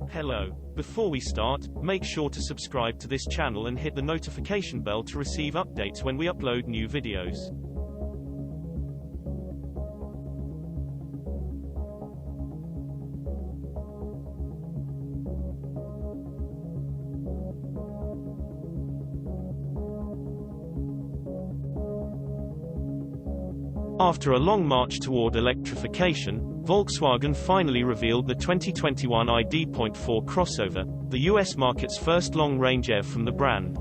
Hello. Before we start, make sure to subscribe to this channel and hit the notification bell to receive updates when we upload new videos. After a long march toward electrification, Volkswagen finally revealed the 2021 ID.4 crossover, the US market's first long-range EV from the brand.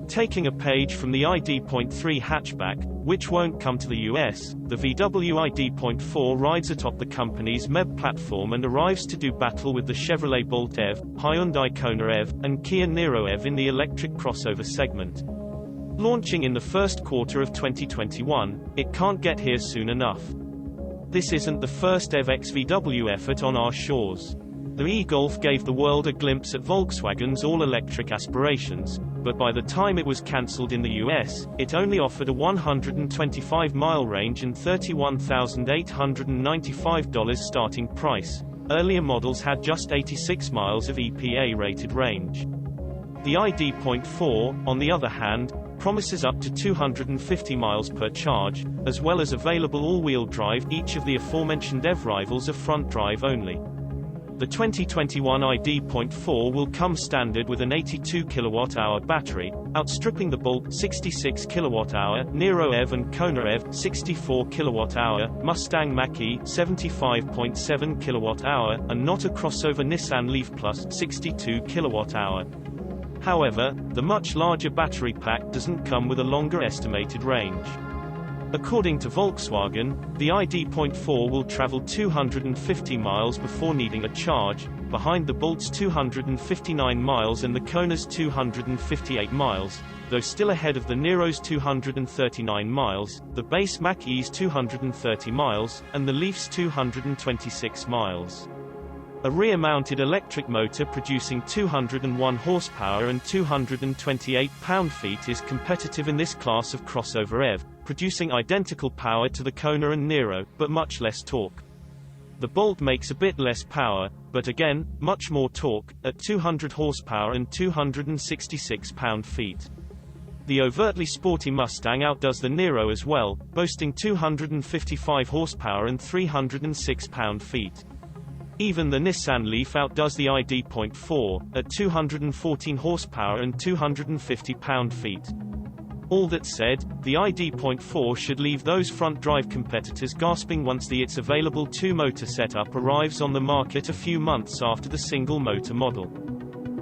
Taking a page from the ID.3 hatchback, which won't come to the US, the VW ID.4 rides atop the company's MEB platform and arrives to do battle with the Chevrolet Bolt EV, Hyundai Kona EV, and Kia Niro EV in the electric crossover segment. Launching in the first quarter of 2021, it can't get here soon enough. This isn't the first EV x VW effort on our shores. The e-Golf gave the world a glimpse at Volkswagen's all-electric aspirations, but by the time it was cancelled in the US, it only offered a 125-mile range and $31,895 starting price. Earlier models had just 86 miles of EPA-rated range. The ID.4, on the other hand, promises up to 250 miles per charge, as well as available all-wheel drive. Each of the aforementioned EV rivals are front drive only. The 2021 ID.4 will come standard with an 82 kWh battery, outstripping the Bolt 66 kWh, Niro EV and Kona EV 64 kWh, Mustang Mach-E 75.7 kWh, and not a crossover Nissan Leaf Plus 62 kWh. However, the much larger battery pack doesn't come with a longer estimated range. According to Volkswagen, the ID.4 will travel 250 miles before needing a charge, behind the Bolt's 259 miles and the Kona's 258 miles, though still ahead of the Niro's 239 miles, the base Mach-E's 230 miles, and the Leaf's 226 miles. A rear-mounted electric motor producing 201 horsepower and 228 pound-feet is competitive in this class of crossover EV, producing identical power to the Kona and Niro, but much less torque. The Bolt makes a bit less power, but again, much more torque, at 200 horsepower and 266 pound-feet. The overtly sporty Mustang outdoes the Niro as well, boasting 255 horsepower and 306 pound-feet. Even the Nissan Leaf outdoes the ID.4, at 214 horsepower and 250 pound-feet. All that said, the ID.4 should leave those front-drive competitors gasping once its available two-motor setup arrives on the market a few months after the single-motor model.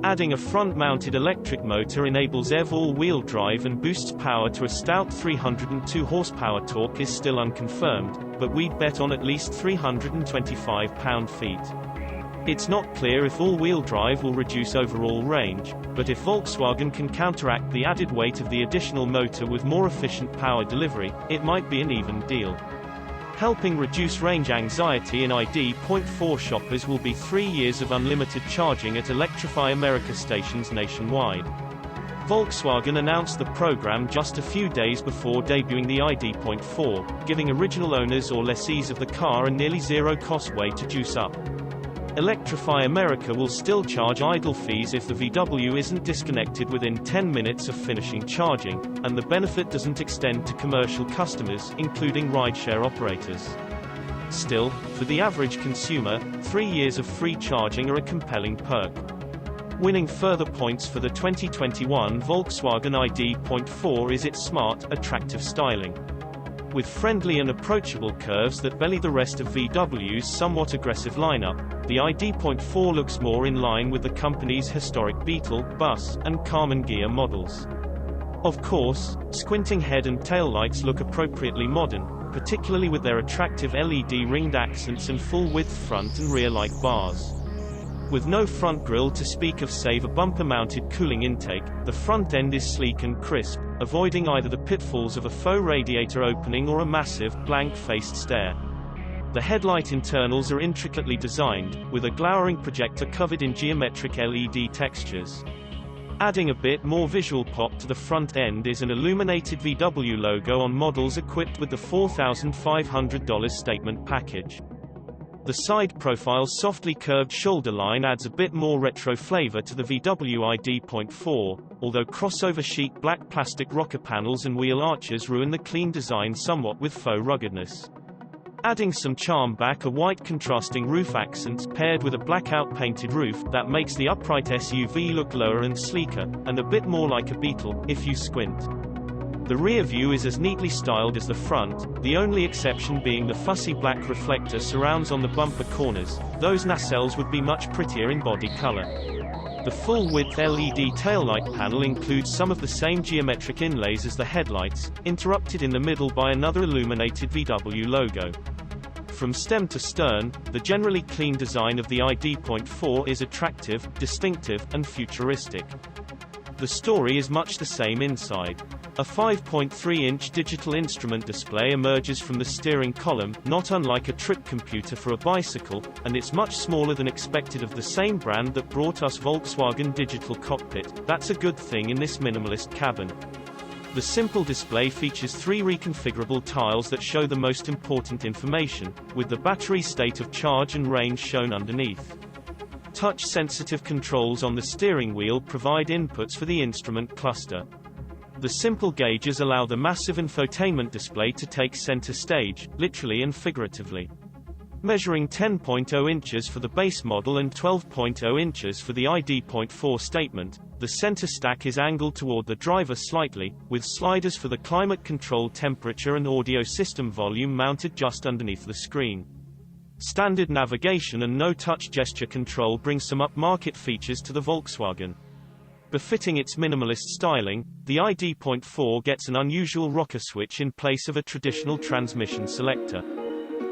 Adding a front-mounted electric motor enables EV all-wheel drive and boosts power to a stout 302 horsepower. Torque is still unconfirmed, but we'd bet on at least 325 pound-feet. It's not clear if all-wheel drive will reduce overall range, but if Volkswagen can counteract the added weight of the additional motor with more efficient power delivery, it might be an even deal. Helping reduce range anxiety in ID.4 shoppers will be 3 years of unlimited charging at Electrify America stations nationwide. Volkswagen announced the program just a few days before debuting the ID.4, giving original owners or lessees of the car a nearly zero-cost way to juice up. Electrify America will still charge idle fees if the VW isn't disconnected within 10 minutes of finishing charging, and the benefit doesn't extend to commercial customers, including rideshare operators. Still, for the average consumer, 3 years of free charging are a compelling perk. Winning further points for the 2021 Volkswagen ID.4 is its smart, attractive styling. With friendly and approachable curves that belly the rest of VW's somewhat aggressive lineup, the ID.4 looks more in line with the company's historic Beetle, Bus, and Carmen Ghia models. Of course, squinting head and taillights look appropriately modern, particularly with their attractive LED ringed accents and full-width front and rear light bars. With no front grille to speak of save a bumper-mounted cooling intake, the front end is sleek and crisp, avoiding either the pitfalls of a faux radiator opening or a massive, blank-faced stare. The headlight internals are intricately designed, with a glowering projector covered in geometric LED textures. Adding a bit more visual pop to the front end is an illuminated VW logo on models equipped with the $4,500 statement package. The side profile's softly curved shoulder line adds a bit more retro flavor to the VW ID.4, although crossover chic black plastic rocker panels and wheel arches ruin the clean design somewhat with faux ruggedness. Adding some charm back are white contrasting roof accents paired with a blackout painted roof that makes the upright SUV look lower and sleeker, and a bit more like a Beetle, if you squint. The rear view is as neatly styled as the front, the only exception being the fussy black reflector surrounds on the bumper corners. Those nacelles would be much prettier in body color. The full-width LED taillight panel includes some of the same geometric inlays as the headlights, interrupted in the middle by another illuminated VW logo. From stem to stern, the generally clean design of the ID.4 is attractive, distinctive, and futuristic. The story is much the same inside. A 5.3-inch digital instrument display emerges from the steering column, not unlike a trip computer for a bicycle, and it's much smaller than expected of the same brand that brought us Volkswagen Digital Cockpit. That's a good thing in this minimalist cabin. The simple display features 3 reconfigurable tiles that show the most important information, with the battery state of charge and range shown underneath. Touch-sensitive controls on the steering wheel provide inputs for the instrument cluster. The simple gauges allow the massive infotainment display to take center stage, literally and figuratively. Measuring 10.0 inches for the base model and 12.0 inches for the ID.4 statement, the center stack is angled toward the driver slightly, with sliders for the climate control, temperature and audio system volume mounted just underneath the screen. Standard navigation and no-touch gesture control bring some upmarket features to the Volkswagen. Befitting its minimalist styling, the ID.4 gets an unusual rocker switch in place of a traditional transmission selector.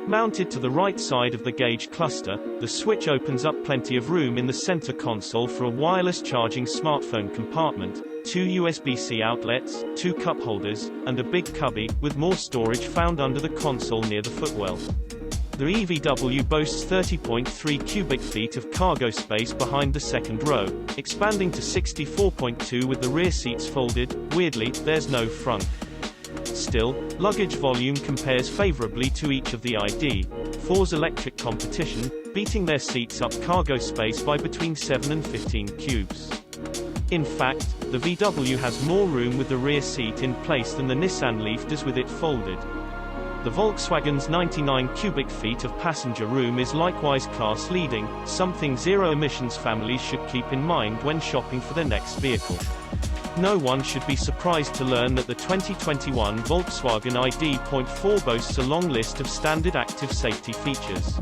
Mounted to the right side of the gauge cluster, the switch opens up plenty of room in the center console for a wireless charging smartphone compartment, 2 USB-C outlets, 2 cup holders, and a big cubby, with more storage found under the console near the footwell. The EVW boasts 30.3 cubic feet of cargo space behind the second row, expanding to 64.2 with the rear seats folded. Weirdly, there's no front. Still, luggage volume compares favorably to each of the ID.4's electric competition, beating their seats up cargo space by between 7 and 15 cubes. In fact, the VW has more room with the rear seat in place than the Nissan Leaf does with it folded. The Volkswagen's 99 cubic feet of passenger room is likewise class-leading, something zero-emissions families should keep in mind when shopping for their next vehicle. No one should be surprised to learn that the 2021 Volkswagen ID.4 boasts a long list of standard active safety features.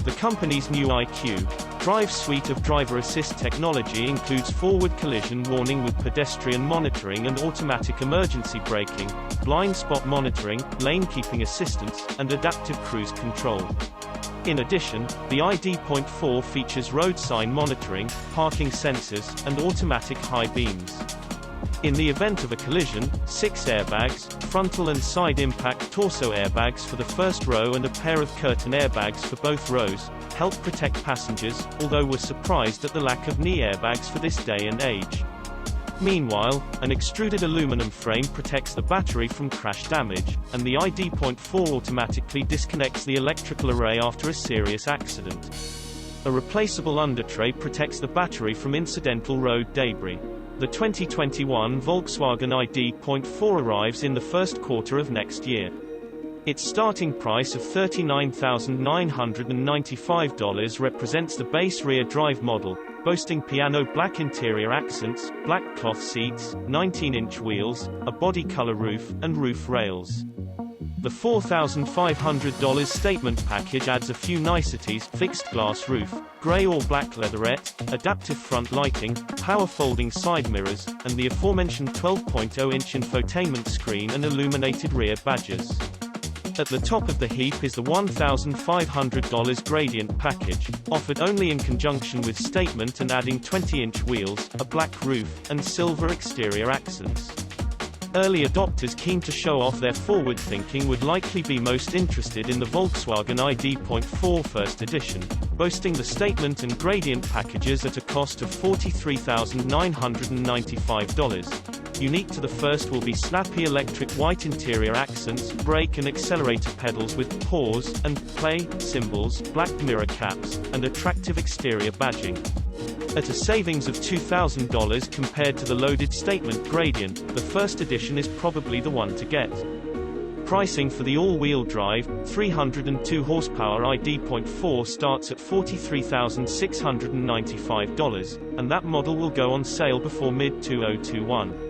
The company's new IQ Drive suite of driver assist technology includes forward collision warning with pedestrian monitoring and automatic emergency braking, blind spot monitoring, lane keeping assistance, and adaptive cruise control. In addition, the ID.4 features road sign monitoring, parking sensors, and automatic high beams. In the event of a collision, 6 airbags, frontal and side impact torso airbags for the first row and a pair of curtain airbags for both rows, help protect passengers, although we're surprised at the lack of knee airbags for this day and age. Meanwhile, an extruded aluminum frame protects the battery from crash damage, and the ID.4 automatically disconnects the electrical array after a serious accident. A replaceable undertray protects the battery from incidental road debris. The 2021 Volkswagen ID.4 arrives in the first quarter of next year. Its starting price of $39,995 represents the base rear drive model, boasting piano black interior accents, black cloth seats, 19-inch wheels, a body color roof, and roof rails. The $4,500 statement package adds a few niceties: fixed glass roof, grey or black leatherette, adaptive front lighting, power folding side mirrors, and the aforementioned 12.0-inch infotainment screen and illuminated rear badges. At the top of the heap is the $1,500 gradient package, offered only in conjunction with statement and adding 20-inch wheels, a black roof, and silver exterior accents. Early adopters keen to show off their forward thinking would likely be most interested in the Volkswagen ID.4 First Edition, boasting the statement and gradient packages at a cost of $43,995. Unique to the first will be snappy electric white interior accents, brake and accelerator pedals with pause and play symbols, black mirror caps, and attractive exterior badging. At a savings of $2,000 compared to the loaded statement gradient, the first edition is probably the one to get. Pricing for the all-wheel drive, 302 horsepower ID.4 starts at $43,695, and that model will go on sale before mid-2021.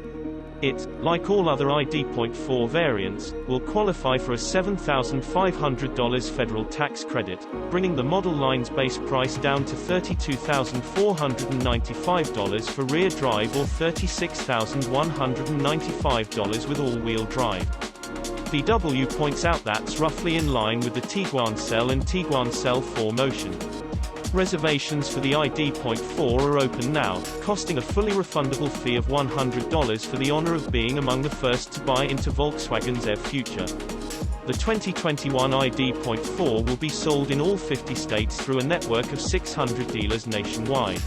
It, like all other ID.4 variants, will qualify for a $7,500 federal tax credit, bringing the model line's base price down to $32,495 for rear drive or $36,195 with all-wheel drive. VW points out that's roughly in line with the Tiguan Cell and Tiguan Cell 4 Motion. Reservations for the ID.4 are open now, costing a fully refundable fee of $100 for the honor of being among the first to buy into Volkswagen's EV future. The 2021 ID.4 will be sold in all 50 states through a network of 600 dealers nationwide.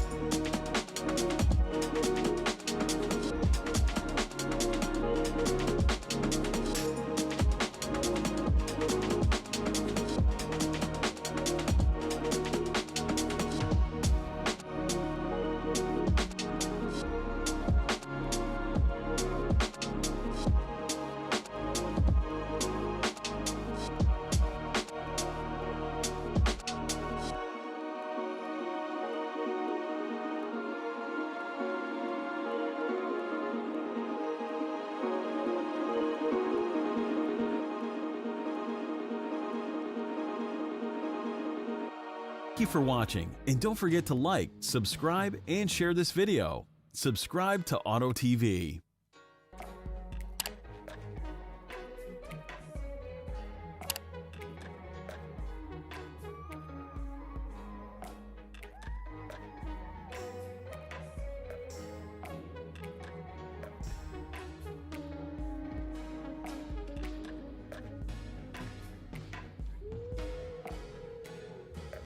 Thank you for watching, and don't forget to like, subscribe, and share this video. Subscribe to Auto TV.